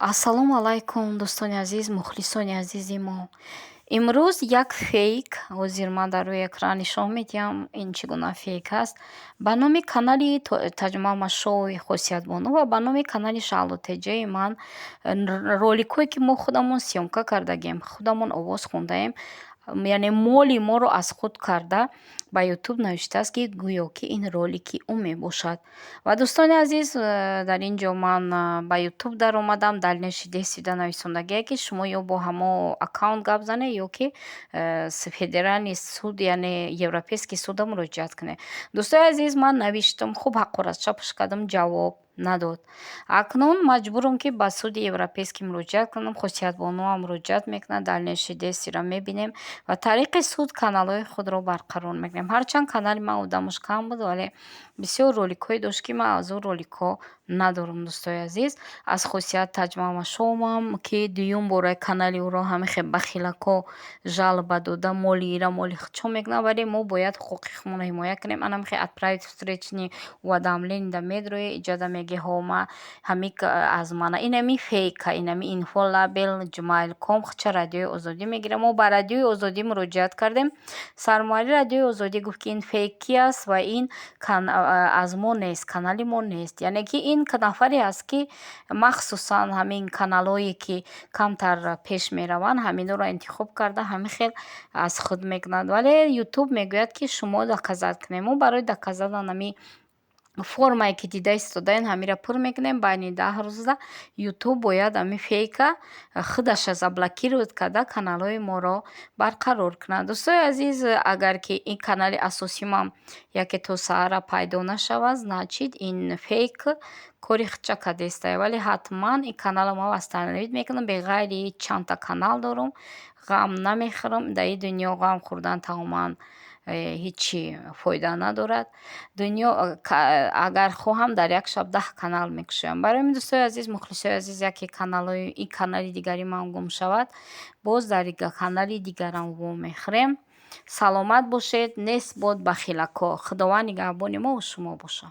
Ассалому алайкум, дӯстони азиз, мухлисони азизи мо. Имрӯз як фейк ҳозир ман дар рӯи экран нишон медиҳам, ин чӣ гуна фейк аст. Ба номи канали Таҷмама шоуи Хосиятбону ва ба номи канали Шаълотеҷаи ман роликҳое, ки мо худамон сёмка кардагем, худамон овоз хондаем, яъне моли моро аз худ карда ба ютуб навиштааст, ки гӯё ки ин ролики ӯ мебошад. Ва дӯстони азиз, дар ин ҷо ман ба ютуб даромадам, далелаш деҳсида нависондагие, ки шумо ё бо ҳамо аккаунт гап зане, ё ки федеральный суд, яъне Европейский суда муроҷиат кунед. Дӯстони азиз, ман навиштам, хуб ҳаққорат чапш кардам, ҷавоб надод. Акнун маҷбурам, ки ба суди европейскӣ муроҷиат кунам. Хосиятбонуам муроҷиат мекунад, далнеши дестиро мебинем ва тариқи суд каналҳои худро барқарор мекунем. Ҳарчанд канали ман одамаш кам буд, вале бисёр роликҳое дошт, ки ман аз ӯ роликҳо надорам. Дӯстони азиз, аз хосият Таҷмама шоуам, ки дуюм бора канали ӯро ҳамихе ба хелако жалба дода, моли ира, моли чо мекунад, вале мо бояд ҳуқуқи худмонро ҳимоя кунем. Анамихе отправить встречные уведомления да медрои иҷода мегиҳома ҳамик аз мана. Инами фейка, инами инфолабел gmail.com хча радиои озодӣ мегирам. Мо ба радиои озодӣ муроҷиат кардем. Сармуайри радиои озодӣ гуфт, ки ин фейкӣ аст ва ин аз мо нест, канали мо нест. Яъне ки ин нафаре аст, ки махсусан ҳамин каналҳое, ки камтар пеш мераванд, ҳаминҳоро интихоб карда ҳамихел аз худ мекунад. Вале ютуб мегӯяд, ки шумо доказат кунед. Мо барои доказадан ҳами формае, ки дида истодаем, ҳамира пур мекунем. Байни 10 рӯза ютуб бояд ҳами фейка худаша заблокировать карда каналҳои моро барқарор кунад. Дӯстони азиз, агар ки ин канали асосии ман яке то саара пайдо нашавад, значит ин фейк кори хча кардеста. Вале ҳатман ин канала ман вастанавид мекунам. Беғайри чандта канал дорам, ғам намехӯрам. Дар ин дунё ғам хӯрдан тамоман ҳичи фоида надорад. Дунё агар хоҳам дар як шаб 10 канал мекушоям. Барои ҳамин дӯстони азиз, мухлисони азиз, яке ин канали дигари ман гум шавад, боз дар канали дигарам вомехӯрем. Саломат бошед, нест бод ба хелако. Худованд нигаҳбони мо ва шумо бошад.